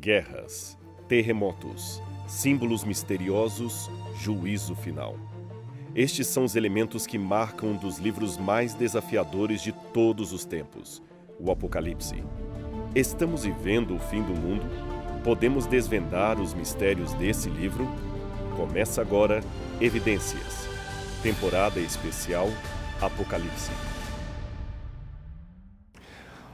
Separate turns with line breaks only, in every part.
Guerras, terremotos, símbolos misteriosos, juízo final. Estes são os elementos que marcam um dos livros mais desafiadores de todos os tempos, o Apocalipse. Estamos vivendo o fim do mundo? Podemos desvendar os mistérios desse livro? Começa agora Evidências, temporada especial Apocalipse.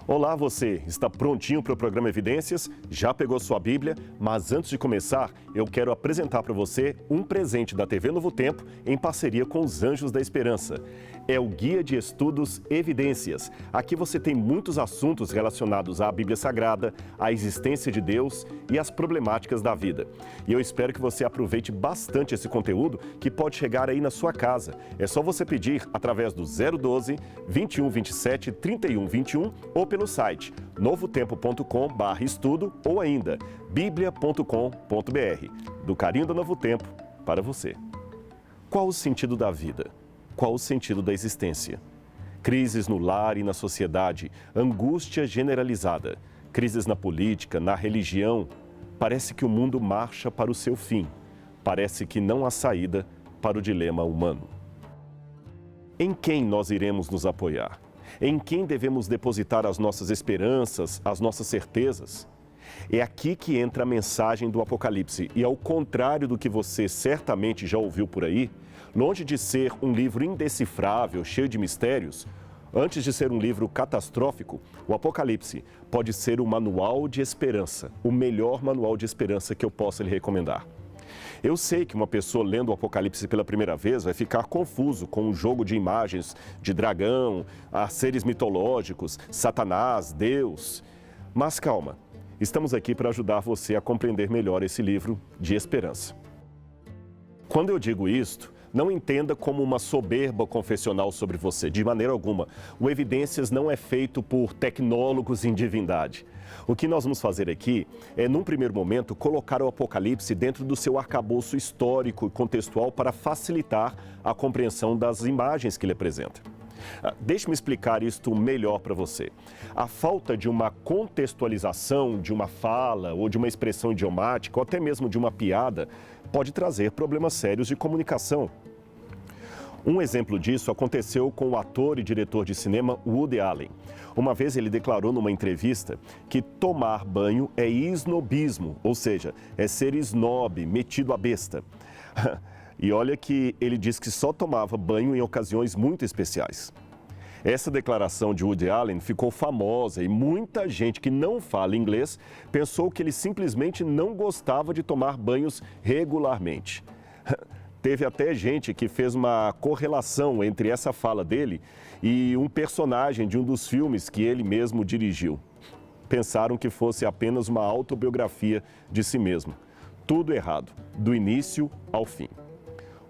Olá, você está prontinho para o programa Evidências? Já pegou sua Bíblia? Mas antes de começar, eu quero apresentar para você um presente da TV Novo Tempo em parceria com os Anjos da Esperança. É o Guia de Estudos Evidências. Aqui você tem muitos assuntos relacionados à Bíblia Sagrada, à existência de Deus e às problemáticas da vida. E eu espero que você aproveite bastante esse conteúdo que pode chegar aí na sua casa. É só você pedir através do 012 21 27 31 21 ou pelo site novotempo.com/estudo ou ainda biblia.com.br. Do carinho da Novo Tempo para você. Qual o sentido da vida? Qual o sentido da existência? Crises no lar e na sociedade, angústia generalizada, crises na política, na religião. Parece que o mundo marcha para o seu fim. Parece que não há saída para o dilema humano. Em quem nós iremos nos apoiar? Em quem devemos depositar as nossas esperanças, as nossas certezas? É aqui que entra a mensagem do Apocalipse. E ao contrário do que você certamente já ouviu por aí, longe de ser um livro indecifrável, cheio de mistérios, antes de ser um livro catastrófico, o Apocalipse pode ser um manual de esperança, o melhor manual de esperança que eu possa lhe recomendar. Eu sei que uma pessoa lendo o Apocalipse pela primeira vez vai ficar confuso com um jogo de imagens de dragão, seres mitológicos, Satanás, Deus. Mas calma, estamos aqui para ajudar você a compreender melhor esse livro de esperança. Quando eu digo isto, não entenda como uma soberba confessional sobre você, de maneira alguma. O Evidências não é feito por tecnólogos em divindade. O que nós vamos fazer aqui é, num primeiro momento, colocar o Apocalipse dentro do seu arcabouço histórico e contextual para facilitar a compreensão das imagens que ele apresenta. Deixe-me explicar isto melhor para você. A falta de uma contextualização de uma fala ou de uma expressão idiomática ou até mesmo de uma piada pode trazer problemas sérios de comunicação. Um exemplo disso aconteceu com o ator e diretor de cinema Woody Allen. Uma vez ele declarou numa entrevista que tomar banho é esnobismo, ou seja, é ser snob, metido à besta. E olha que ele disse que só tomava banho em ocasiões muito especiais. Essa declaração de Woody Allen ficou famosa e muita gente que não fala inglês pensou que ele simplesmente não gostava de tomar banhos regularmente. Teve até gente que fez uma correlação entre essa fala dele e um personagem de um dos filmes que ele mesmo dirigiu. Pensaram que fosse apenas uma autobiografia de si mesmo. Tudo errado, do início ao fim.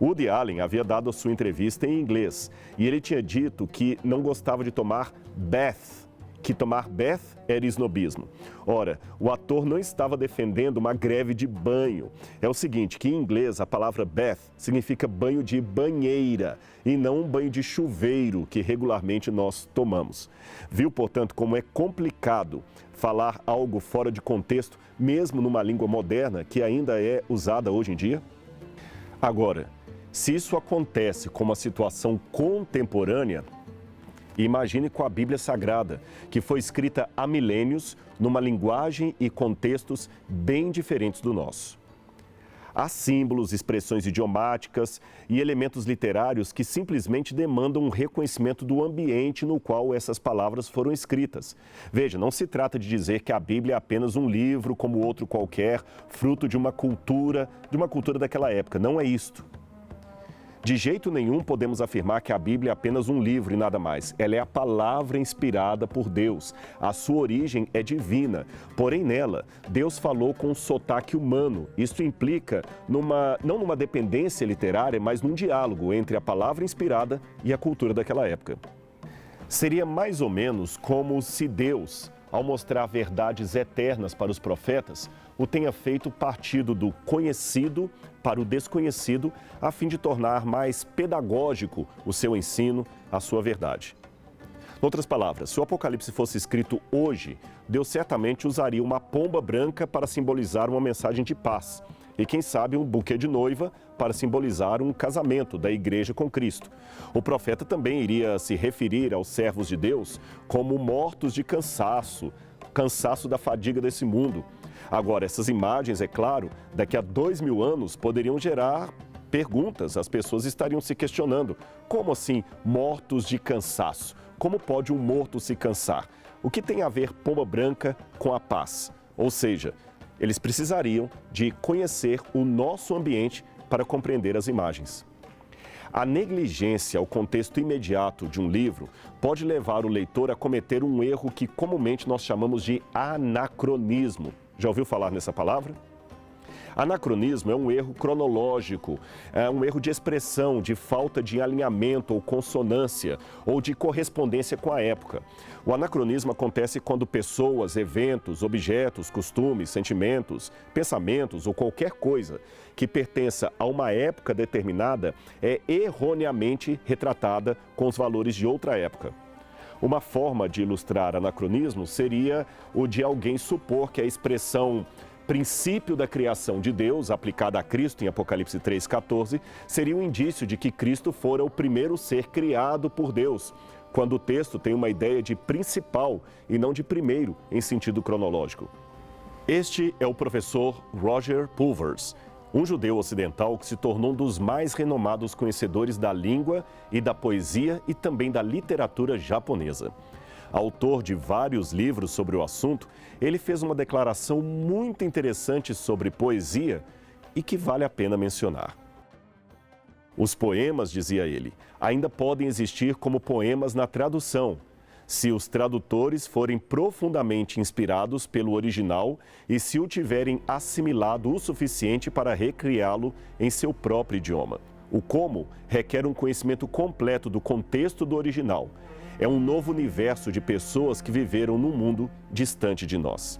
Woody Allen havia dado a sua entrevista em inglês e ele tinha dito que não gostava de tomar bath, que tomar bath era esnobismo. Ora, o ator não estava defendendo uma greve de banho. É o seguinte, que em inglês a palavra bath significa banho de banheira e não um banho de chuveiro que regularmente nós tomamos. Viu, portanto, como é complicado falar algo fora de contexto, mesmo numa língua moderna que ainda é usada hoje em dia? Agora, se isso acontece com uma situação contemporânea, imagine com a Bíblia Sagrada, que foi escrita há milênios, numa linguagem e contextos bem diferentes do nosso. Há símbolos, expressões idiomáticas e elementos literários que simplesmente demandam um reconhecimento do ambiente no qual essas palavras foram escritas. Veja, não se trata de dizer que a Bíblia é apenas um livro como outro qualquer, fruto de uma cultura daquela época. Não é isto. De jeito nenhum podemos afirmar que a Bíblia é apenas um livro e nada mais. Ela é a palavra inspirada por Deus. A sua origem é divina. Porém, nela, Deus falou com um sotaque humano. Isso implica não numa dependência literária, mas num diálogo entre a palavra inspirada e a cultura daquela época. Seria mais ou menos como se Deus, ao mostrar verdades eternas para os profetas, o tenha feito partido do conhecido para o desconhecido, a fim de tornar mais pedagógico o seu ensino, a sua verdade. Em outras palavras, se o Apocalipse fosse escrito hoje, Deus certamente usaria uma pomba branca para simbolizar uma mensagem de paz. E quem sabe um buquê de noiva para simbolizar um casamento da igreja com Cristo. O profeta também iria se referir aos servos de Deus como mortos de cansaço, cansaço da fadiga desse mundo. Agora, essas imagens, é claro, daqui a 2000 anos poderiam gerar perguntas. As pessoas estariam se questionando: como assim mortos de cansaço? Como pode um morto se cansar? O que tem a ver pomba branca com a paz? Ou seja, eles precisariam de conhecer o nosso ambiente para compreender as imagens. A negligência ao contexto imediato de um livro pode levar o leitor a cometer um erro que comumente nós chamamos de anacronismo. Já ouviu falar nessa palavra? Anacronismo é um erro cronológico, é um erro de expressão, de falta de alinhamento ou consonância ou de correspondência com a época. O anacronismo acontece quando pessoas, eventos, objetos, costumes, sentimentos, pensamentos ou qualquer coisa que pertença a uma época determinada é erroneamente retratada com os valores de outra época. Uma forma de ilustrar anacronismo seria o de alguém supor que a expressão princípio da criação de Deus, aplicada a Cristo em Apocalipse 3,14, seria um indício de que Cristo fora o primeiro ser criado por Deus, quando o texto tem uma ideia de principal e não de primeiro em sentido cronológico. Este é o professor Roger Pulvers, um judeu ocidental que se tornou um dos mais renomados conhecedores da língua e da poesia e também da literatura japonesa. Autor de vários livros sobre o assunto, ele fez uma declaração muito interessante sobre poesia e que vale a pena mencionar. Os poemas, dizia ele, ainda podem existir como poemas na tradução, se os tradutores forem profundamente inspirados pelo original e se o tiverem assimilado o suficiente para recriá-lo em seu próprio idioma. O como requer um conhecimento completo do contexto do original. É um novo universo de pessoas que viveram num mundo distante de nós.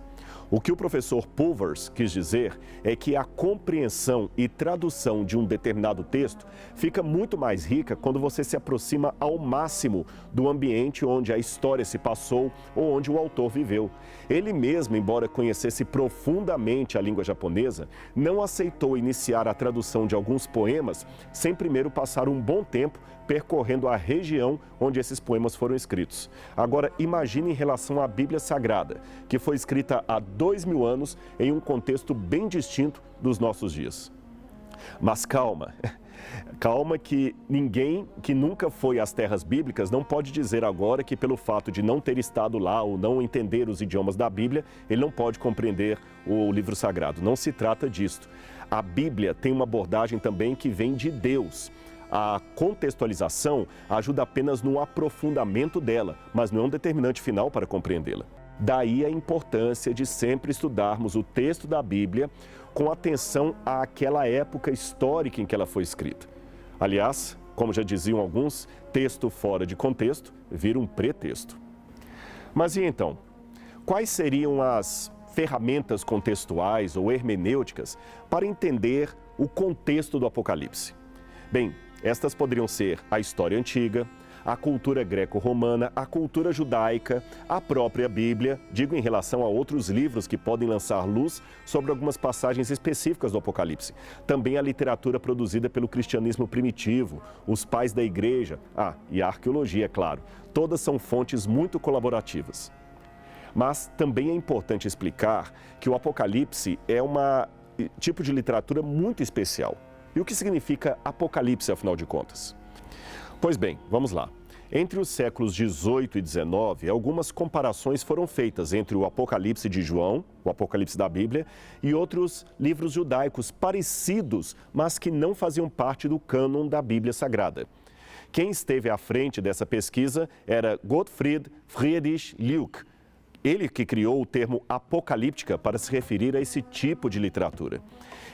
O que o professor Pulvers quis dizer é que a compreensão e tradução de um determinado texto fica muito mais rica quando você se aproxima ao máximo do ambiente onde a história se passou ou onde o autor viveu. Ele mesmo, embora conhecesse profundamente a língua japonesa, não aceitou iniciar a tradução de alguns poemas sem primeiro passar um bom tempo percorrendo a região onde esses poemas foram escritos. Agora, imagine em relação à Bíblia Sagrada, que foi escrita há 2000 anos em um contexto bem distinto dos nossos dias. Mas calma, calma que ninguém que nunca foi às terras bíblicas não pode dizer agora que pelo fato de não ter estado lá ou não entender os idiomas da Bíblia, ele não pode compreender o livro sagrado. Não se trata disto. A Bíblia tem uma abordagem também que vem de Deus. A contextualização ajuda apenas no aprofundamento dela, mas não é um determinante final para compreendê-la. Daí a importância de sempre estudarmos o texto da Bíblia com atenção àquela época histórica em que ela foi escrita. Aliás, como já diziam alguns, texto fora de contexto vira um pretexto. Mas e então? Quais seriam as ferramentas contextuais ou hermenêuticas para entender o contexto do Apocalipse? Bem, estas poderiam ser a história antiga, a cultura greco-romana, a cultura judaica, a própria Bíblia, digo em relação a outros livros que podem lançar luz sobre algumas passagens específicas do Apocalipse. Também a literatura produzida pelo cristianismo primitivo, os pais da igreja, e a arqueologia, é claro. Todas são fontes muito colaborativas. Mas também é importante explicar que o Apocalipse é um tipo de literatura muito especial. E o que significa Apocalipse, afinal de contas? Pois bem, vamos lá. Entre os séculos 18 e 19, algumas comparações foram feitas entre o Apocalipse de João, o Apocalipse da Bíblia, e outros livros judaicos parecidos, mas que não faziam parte do cânon da Bíblia Sagrada. Quem esteve à frente dessa pesquisa era Gottfried Friedrich Leuck. Ele que criou o termo apocalíptica para se referir a esse tipo de literatura.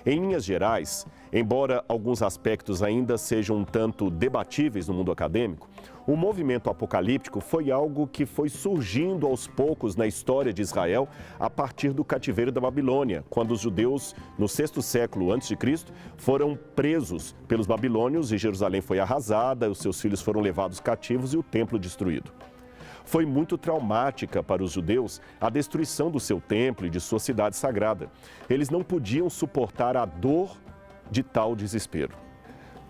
Em linhas gerais, embora alguns aspectos ainda sejam um tanto debatíveis no mundo acadêmico, o movimento apocalíptico foi algo que foi surgindo aos poucos na história de Israel a partir do cativeiro da Babilônia, quando os judeus, no 6º século a.C., foram presos pelos babilônios e Jerusalém foi arrasada, os seus filhos foram levados cativos e o templo destruído. Foi muito traumática para os judeus a destruição do seu templo e de sua cidade sagrada. Eles não podiam suportar a dor de tal desespero.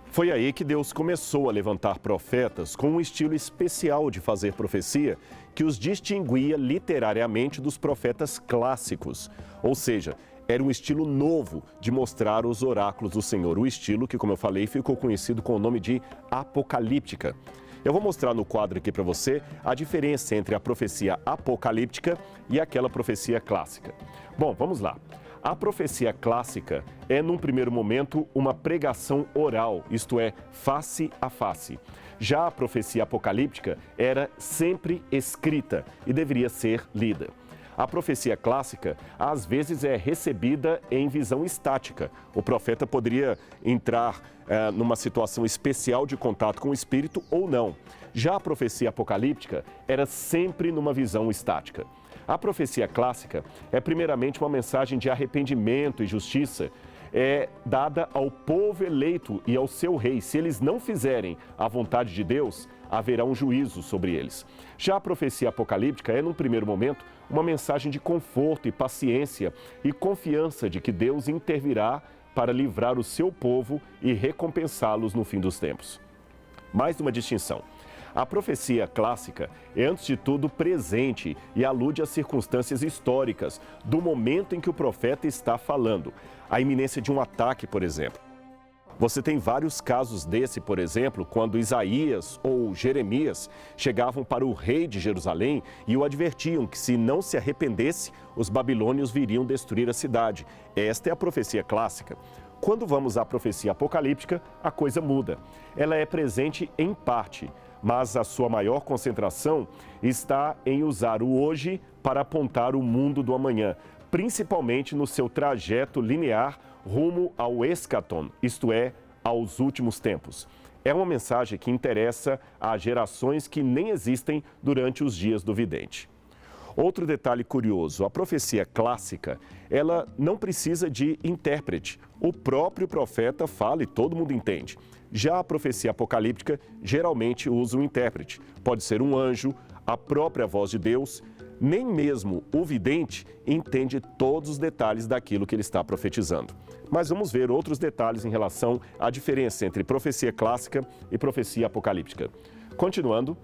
Foi aí que Deus começou a levantar profetas com um estilo especial de fazer profecia que os distinguia literariamente dos profetas clássicos. Ou seja, era um estilo novo de mostrar os oráculos do Senhor. O estilo que, como eu falei, ficou conhecido com o nome de apocalíptica. Eu vou mostrar no quadro aqui para você a diferença entre a profecia apocalíptica e aquela profecia clássica. Bom, vamos lá. A profecia clássica é, num primeiro momento, uma pregação oral, isto é, face a face. Já a profecia apocalíptica era sempre escrita e deveria ser lida. A profecia clássica, às vezes, é recebida em visão estática. O profeta poderia entrar numa situação especial de contato com o Espírito ou não. Já a profecia apocalíptica era sempre numa visão estática. A profecia clássica é, primeiramente, uma mensagem de arrependimento e justiça dada ao povo eleito e ao seu rei. Se eles não fizerem a vontade de Deus, haverá um juízo sobre eles. Já a profecia apocalíptica é, num primeiro momento, uma mensagem de conforto e paciência e confiança de que Deus intervirá para livrar o seu povo e recompensá-los no fim dos tempos. Mais uma distinção. A profecia clássica é, antes de tudo, presente e alude às circunstâncias históricas do momento em que o profeta está falando. A iminência de um ataque, por exemplo. Você tem vários casos desse, por exemplo, quando Isaías ou Jeremias chegavam para o rei de Jerusalém e o advertiam que, se não se arrependesse, os babilônios viriam destruir a cidade. Esta é a profecia clássica. Quando vamos à profecia apocalíptica, a coisa muda. Ela é presente em parte, mas a sua maior concentração está em usar o hoje para apontar o mundo do amanhã, principalmente no seu trajeto linear rumo ao eschaton, isto é, aos últimos tempos. É uma mensagem que interessa a gerações que nem existem durante os dias do vidente. Outro detalhe curioso, a profecia clássica, ela não precisa de intérprete. O próprio profeta fala e todo mundo entende. Já a profecia apocalíptica geralmente usa um intérprete. Pode ser um anjo, a própria voz de Deus. Nem mesmo o vidente entende todos os detalhes daquilo que ele está profetizando. Mas vamos ver outros detalhes em relação à diferença entre profecia clássica e profecia apocalíptica. Continuando,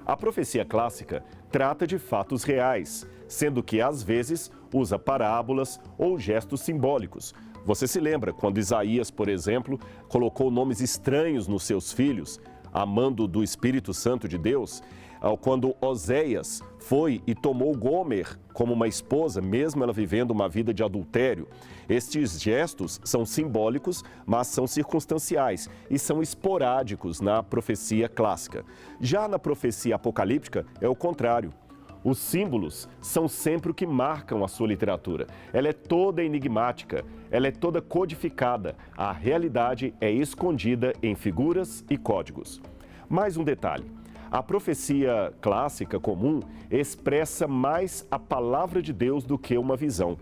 a profecia clássica trata de fatos reais, sendo que às vezes usa parábolas ou gestos simbólicos. Você se lembra quando Isaías, por exemplo, colocou nomes estranhos nos seus filhos, amando do Espírito Santo de Deus? Quando Oséias foi e tomou Gomer como uma esposa, mesmo ela vivendo uma vida de adultério. Estes gestos são simbólicos, mas são circunstanciais e são esporádicos na profecia clássica. Já na profecia apocalíptica é o contrário. Os símbolos são sempre o que marcam a sua literatura. Ela é toda enigmática, ela é toda codificada. A realidade é escondida em figuras e códigos. Mais um detalhe. A profecia clássica comum expressa mais a palavra de Deus do que uma visão.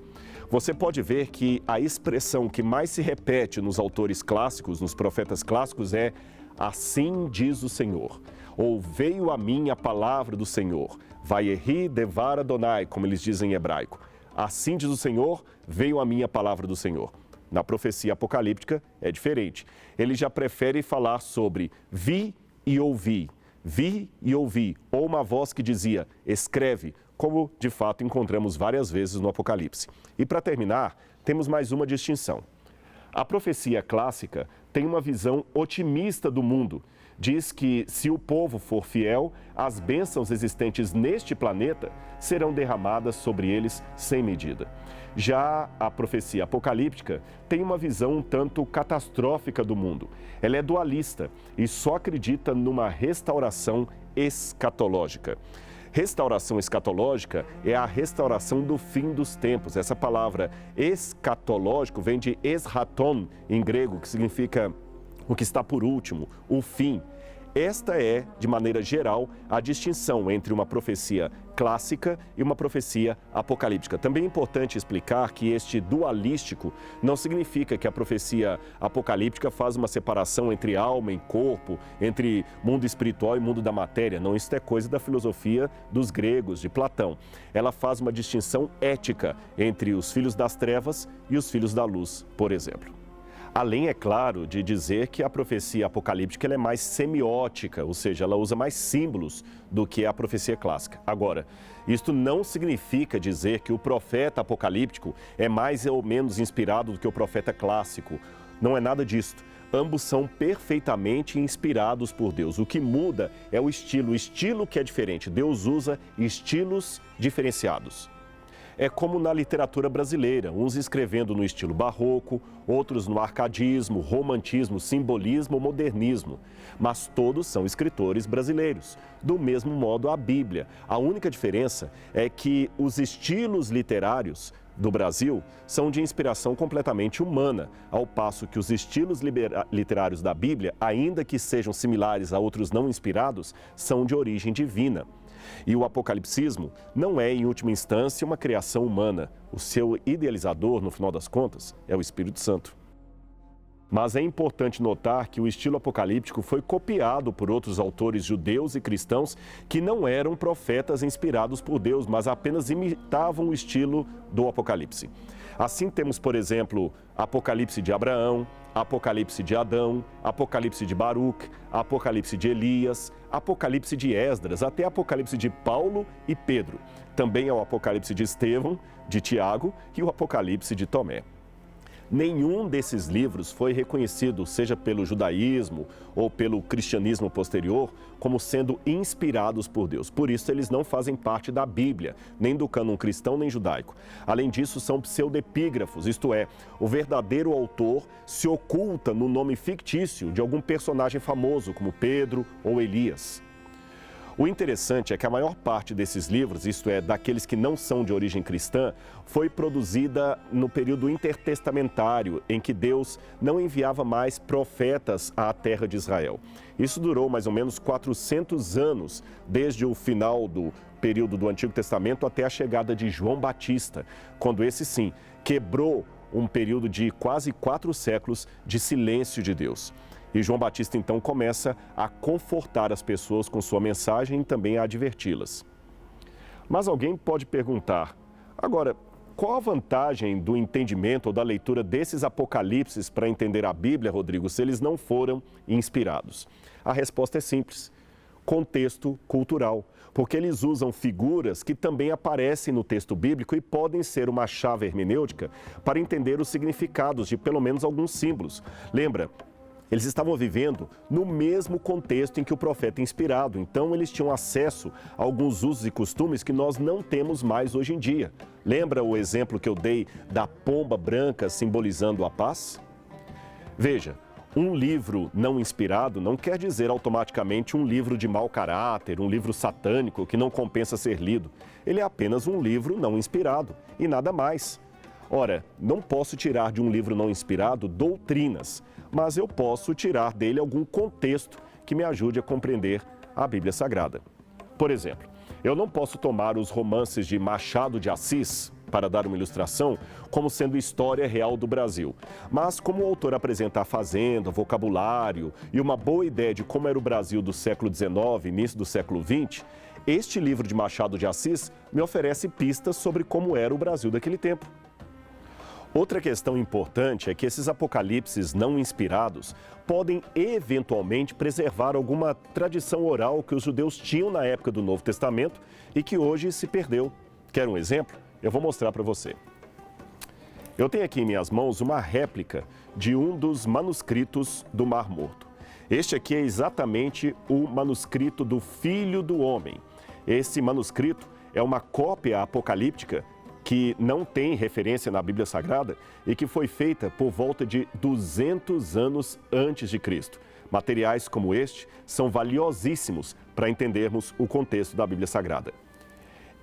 Você pode ver que a expressão que mais se repete nos autores clássicos, nos profetas clássicos, é "assim diz o Senhor", ou "veio a mim a palavra do Senhor", "Vayehi devar Adonai", como eles dizem em hebraico. "Assim diz o Senhor, veio a mim a palavra do Senhor". Na profecia apocalíptica é diferente. Ele já prefere falar sobre "vi e ouvi", "vi e ouvi", ou uma voz que dizia "escreve", como de fato encontramos várias vezes no Apocalipse. E para terminar, temos mais uma distinção. A profecia clássica tem uma visão otimista do mundo. Diz que, se o povo for fiel, as bênçãos existentes neste planeta serão derramadas sobre eles sem medida. Já a profecia apocalíptica tem uma visão um tanto catastrófica do mundo. Ela é dualista e só acredita numa restauração escatológica. Restauração escatológica é a restauração do fim dos tempos. Essa palavra escatológico vem de eschaton, em grego, que significa o que está por último, o fim. Esta é, de maneira geral, a distinção entre uma profecia clássica e uma profecia apocalíptica. Também é importante explicar que este dualístico não significa que a profecia apocalíptica faz uma separação entre alma e corpo, entre mundo espiritual e mundo da matéria. Não, isso é coisa da filosofia dos gregos, de Platão. Ela faz uma distinção ética entre os filhos das trevas e os filhos da luz, por exemplo. Além, é claro, de dizer que a profecia apocalíptica ela é mais semiótica, ou seja, ela usa mais símbolos do que a profecia clássica. Agora, isto não significa dizer que o profeta apocalíptico é mais ou menos inspirado do que o profeta clássico. Não é nada disso. Ambos são perfeitamente inspirados por Deus. O que muda é o estilo que é diferente. Deus usa estilos diferenciados. É como na literatura brasileira, uns escrevendo no estilo barroco, outros no arcadismo, romantismo, simbolismo, modernismo. Mas todos são escritores brasileiros. Do mesmo modo, a Bíblia. A única diferença é que os estilos literários do Brasil são de inspiração completamente humana, ao passo que os estilos literários da Bíblia, ainda que sejam similares a outros não inspirados, são de origem divina. E o apocalipsismo não é, em última instância, uma criação humana. O seu idealizador, no final das contas, é o Espírito Santo. Mas é importante notar que o estilo apocalíptico foi copiado por outros autores judeus e cristãos que não eram profetas inspirados por Deus, mas apenas imitavam o estilo do Apocalipse. Assim temos, por exemplo, Apocalipse de Abraão, Apocalipse de Adão, Apocalipse de Baruque, Apocalipse de Elias, Apocalipse de Esdras, até Apocalipse de Paulo e Pedro. Também é o Apocalipse de Estevão, de Tiago e o Apocalipse de Tomé. Nenhum desses livros foi reconhecido, seja pelo judaísmo ou pelo cristianismo posterior, como sendo inspirados por Deus. Por isso, eles não fazem parte da Bíblia, nem do cânon cristão nem judaico. Além disso, são pseudepígrafos, isto é, o verdadeiro autor se oculta no nome fictício de algum personagem famoso, como Pedro ou Elias. O interessante é que a maior parte desses livros, isto é, daqueles que não são de origem cristã, foi produzida no período intertestamentário, em que Deus não enviava mais profetas à terra de Israel. Isso durou mais ou menos 400 anos, desde o final do período do Antigo Testamento até a chegada de João Batista, quando esse sim quebrou um período de quase 4 séculos de silêncio de Deus. E João Batista, então, começa a confortar as pessoas com sua mensagem e também a adverti-las. Mas alguém pode perguntar, agora, qual a vantagem do entendimento ou da leitura desses apocalipses para entender a Bíblia, Rodrigo, se eles não foram inspirados? A resposta é simples: contexto cultural, porque eles usam figuras que também aparecem no texto bíblico e podem ser uma chave hermenêutica para entender os significados de pelo menos alguns símbolos. Lembra? Eles estavam vivendo no mesmo contexto em que o profeta é inspirado, então eles tinham acesso a alguns usos e costumes que nós não temos mais hoje em dia. Lembra o exemplo que eu dei da pomba branca simbolizando a paz? Veja, um livro não inspirado não quer dizer automaticamente um livro de mau caráter, um livro satânico que não compensa ser lido. Ele é apenas um livro não inspirado e nada mais. Ora, não posso tirar de um livro não inspirado doutrinas, mas eu posso tirar dele algum contexto que me ajude a compreender a Bíblia Sagrada. Por exemplo, eu não posso tomar os romances de Machado de Assis, para dar uma ilustração, como sendo história real do Brasil. Mas como o autor apresenta a fazenda, vocabulário e uma boa ideia de como era o Brasil do século XIX, início do século XX, este livro de Machado de Assis me oferece pistas sobre como era o Brasil daquele tempo. Outra questão importante é que esses apocalipses não inspirados podem eventualmente preservar alguma tradição oral que os judeus tinham na época do Novo Testamento e que hoje se perdeu. Quer um exemplo? Eu vou mostrar para você. Eu tenho aqui em minhas mãos uma réplica de um dos manuscritos do Mar Morto. Este aqui é exatamente o manuscrito do Filho do Homem. Esse manuscrito é uma cópia apocalíptica que não tem referência na Bíblia Sagrada e que foi feita por volta de 200 anos antes de Cristo. Materiais como este são valiosíssimos para entendermos o contexto da Bíblia Sagrada.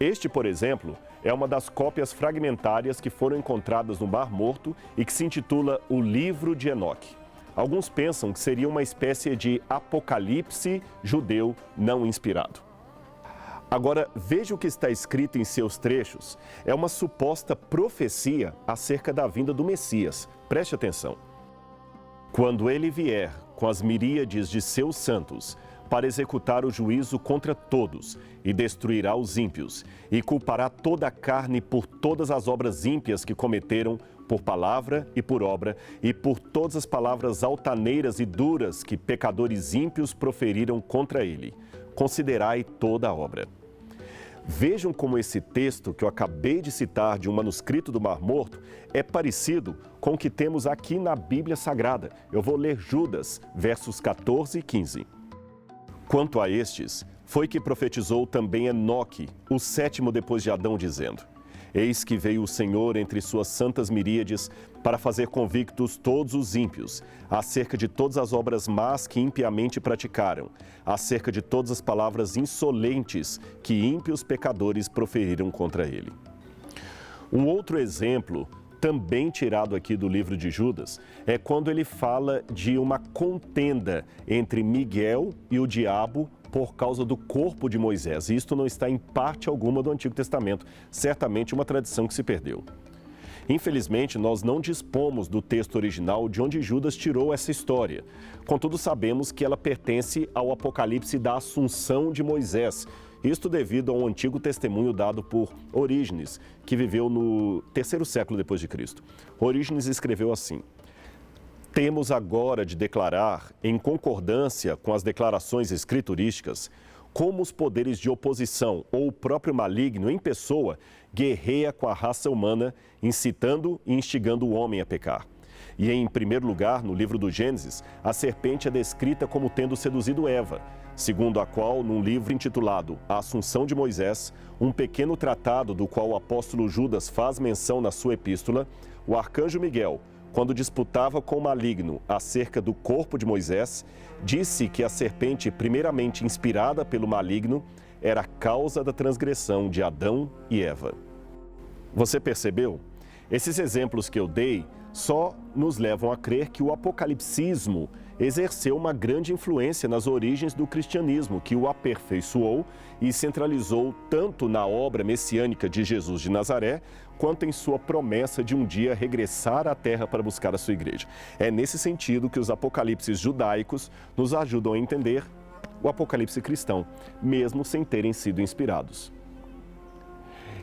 Este, por exemplo, é uma das cópias fragmentárias que foram encontradas no Mar Morto e que se intitula O Livro de Enoque. alguns pensam que seria uma espécie de apocalipse judeu não inspirado. Agora, veja o que está escrito em seus trechos. É uma suposta profecia acerca da vinda do Messias. Preste atenção. Quando ele vier com as miríades de seus santos, para executar o juízo contra todos, e destruirá os ímpios, e culpará toda a carne por todas as obras ímpias que cometeram, por palavra e por obra, e por todas as palavras altaneiras e duras que pecadores ímpios proferiram contra ele. Considerai toda a obra. Vejam como esse texto que eu acabei de citar de um manuscrito do Mar Morto é parecido com o que temos aqui na Bíblia Sagrada. Eu vou ler Judas, versos 14 e 15. Quanto a estes, foi que profetizou também Enoque, o sétimo depois de Adão, dizendo: Eis que veio o Senhor entre suas santas miríades para fazer convictos todos os ímpios, acerca de todas as obras más que impiamente praticaram, acerca de todas as palavras insolentes que ímpios pecadores proferiram contra ele. Um outro exemplo, também tirado aqui do livro de Judas, é quando ele fala de uma contenda entre Miguel e o diabo por causa do corpo de Moisés. Isto não está em parte alguma do Antigo Testamento, certamente uma tradição que se perdeu. Infelizmente, nós não dispomos do texto original de onde Judas tirou essa história. Contudo, sabemos que ela pertence ao Apocalipse da Assunção de Moisés. Isto devido a um antigo testemunho dado por Orígenes, que viveu no terceiro século depois de Cristo. Orígenes escreveu assim: Temos agora de declarar, em concordância com as declarações escriturísticas, como os poderes de oposição ou o próprio maligno em pessoa guerreia com a raça humana, incitando e instigando o homem a pecar. E em primeiro lugar, no livro do Gênesis, a serpente é descrita como tendo seduzido Eva, segundo a qual, num livro intitulado A Assunção de Moisés, um pequeno tratado do qual o apóstolo Judas faz menção na sua epístola, o arcanjo Miguel, quando disputava com o maligno acerca do corpo de Moisés, disse que a serpente, primeiramente inspirada pelo maligno, era a causa da transgressão de Adão e Eva. Você percebeu? Esses exemplos que eu dei só nos levam a crer que o apocalipsismo exerceu uma grande influência nas origens do cristianismo, que o aperfeiçoou e centralizou tanto na obra messiânica de Jesus de Nazaré, quanto em sua promessa de um dia regressar à terra para buscar a sua igreja. É nesse sentido que os apocalipses judaicos nos ajudam a entender o apocalipse cristão, mesmo sem terem sido inspirados.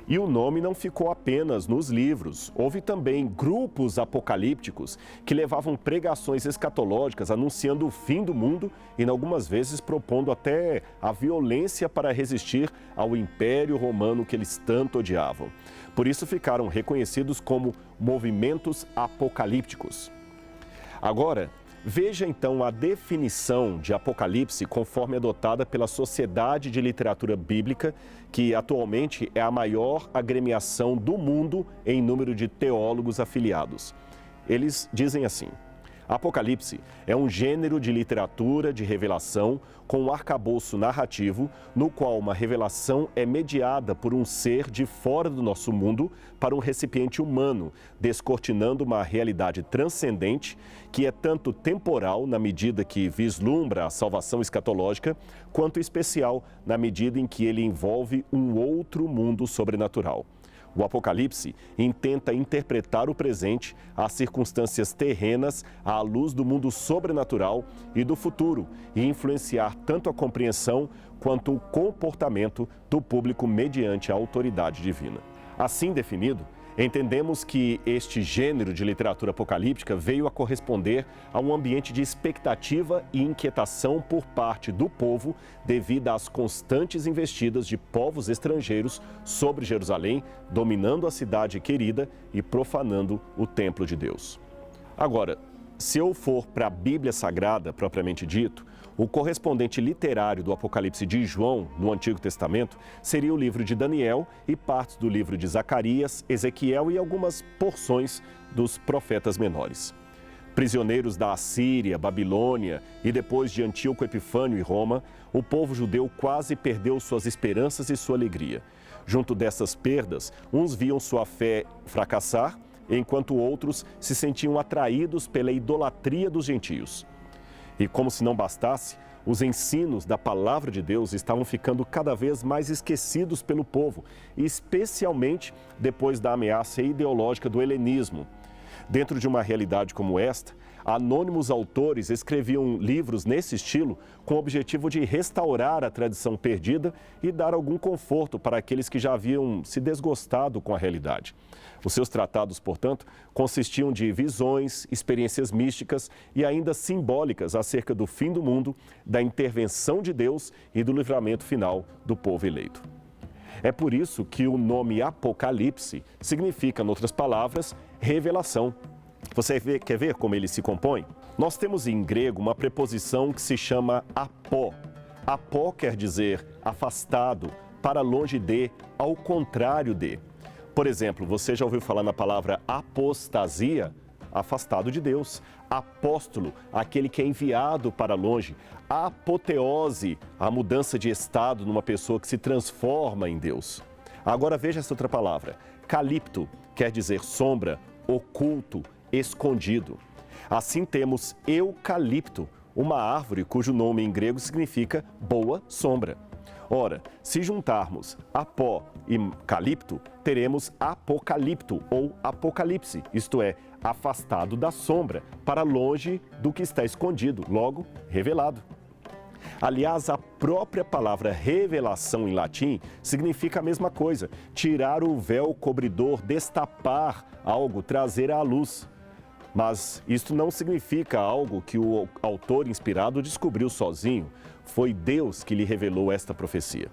E o nome não ficou apenas nos livros. Houve também grupos apocalípticos que levavam pregações escatológicas anunciando o fim do mundo e, algumas vezes, propondo até a violência para resistir ao Império Romano que eles tanto odiavam. Por isso ficaram reconhecidos como movimentos apocalípticos. Agora, veja então a definição de Apocalipse conforme adotada pela Sociedade de Literatura Bíblica, que atualmente é a maior agremiação do mundo em número de teólogos afiliados. Eles dizem assim: Apocalipse é um gênero de literatura de revelação com um arcabouço narrativo no qual uma revelação é mediada por um ser de fora do nosso mundo para um recipiente humano, descortinando uma realidade transcendente que é tanto temporal na medida que vislumbra a salvação escatológica, quanto especial na medida em que ele envolve um outro mundo sobrenatural. O Apocalipse intenta interpretar o presente, as circunstâncias terrenas, à luz do mundo sobrenatural e do futuro, e influenciar tanto a compreensão quanto o comportamento do público mediante a autoridade divina. Assim definido, entendemos que este gênero de literatura apocalíptica veio a corresponder a um ambiente de expectativa e inquietação por parte do povo devido às constantes investidas de povos estrangeiros sobre Jerusalém, dominando a cidade querida e profanando o templo de Deus. Agora, se eu for para a Bíblia Sagrada, propriamente dito, o correspondente literário do Apocalipse de João, no Antigo Testamento, seria o livro de Daniel e partes do livro de Zacarias, Ezequiel e algumas porções dos profetas menores. Prisioneiros da Assíria, Babilônia e depois de Antíoco Epifânio e Roma, o povo judeu quase perdeu suas esperanças e sua alegria. Junto dessas perdas, uns viam sua fé fracassar enquanto outros se sentiam atraídos pela idolatria dos gentios. E como se não bastasse, os ensinos da palavra de Deus estavam ficando cada vez mais esquecidos pelo povo, especialmente depois da ameaça ideológica do helenismo. Dentro de uma realidade como esta, anônimos autores escreviam livros nesse estilo com o objetivo de restaurar a tradição perdida e dar algum conforto para aqueles que já haviam se desgostado com a realidade. Os seus tratados, portanto, consistiam de visões, experiências místicas e ainda simbólicas acerca do fim do mundo, da intervenção de Deus e do livramento final do povo eleito. É por isso que o nome Apocalipse significa, em outras palavras, revelação. Você quer ver como ele se compõe? Nós temos em grego uma preposição que se chama apó. Apó quer dizer afastado, para longe de, ao contrário de. Por exemplo, você já ouviu falar na palavra apostasia? Afastado de Deus. Apóstolo, aquele que é enviado para longe. Apoteose, a mudança de estado numa pessoa que se transforma em Deus. Agora veja essa outra palavra. Calipto, quer dizer sombra, oculto, escondido. Assim temos eucalipto, uma árvore cujo nome em grego significa boa sombra. Ora, se juntarmos apó e calipto, teremos apocalipto ou apocalipse, isto é, afastado da sombra, para longe do que está escondido, logo, revelado. Aliás, a própria palavra revelação em latim significa a mesma coisa, tirar o véu cobridor, destapar algo, trazer à luz. Mas isto não significa algo que o autor inspirado descobriu sozinho. Foi Deus que lhe revelou esta profecia.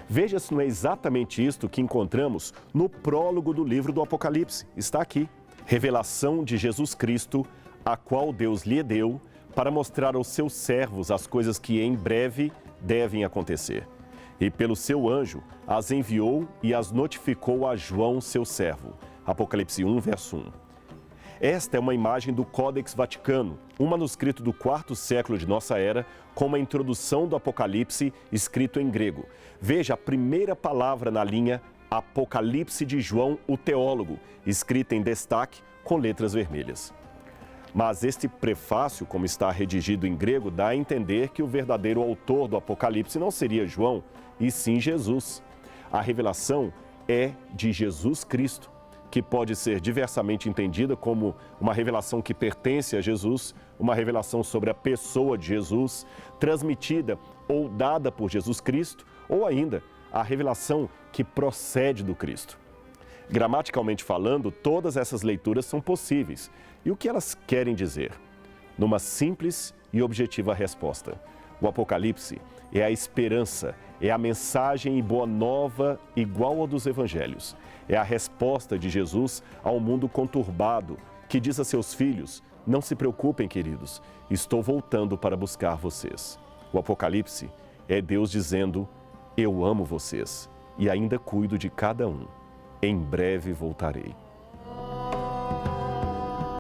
Veja se não é exatamente isto que encontramos no prólogo do livro do Apocalipse. Está aqui. Revelação de Jesus Cristo, a qual Deus lhe deu para mostrar aos seus servos as coisas que em breve devem acontecer. E pelo seu anjo as enviou e as notificou a João, seu servo. Apocalipse 1, verso 1. Esta é uma imagem do Códex Vaticano, um manuscrito do quarto século de nossa era, com uma introdução do Apocalipse escrito em grego. Veja a primeira palavra na linha Apocalipse de João, o teólogo, escrita em destaque com letras vermelhas. Mas este prefácio, como está redigido em grego, dá a entender que o verdadeiro autor do Apocalipse não seria João, e sim Jesus. A revelação é de Jesus Cristo, que pode ser diversamente entendida como uma revelação que pertence a Jesus, uma revelação sobre a pessoa de Jesus, transmitida ou dada por Jesus Cristo, ou ainda a revelação que procede do Cristo. Gramaticalmente falando, todas essas leituras são possíveis. E o que elas querem dizer? Numa simples e objetiva resposta. O Apocalipse é a esperança, é a mensagem e boa nova igual ao dos evangelhos. É a resposta de Jesus ao mundo conturbado, que diz a seus filhos: não se preocupem, queridos, estou voltando para buscar vocês. O Apocalipse é Deus dizendo: eu amo vocês e ainda cuido de cada um. Em breve voltarei.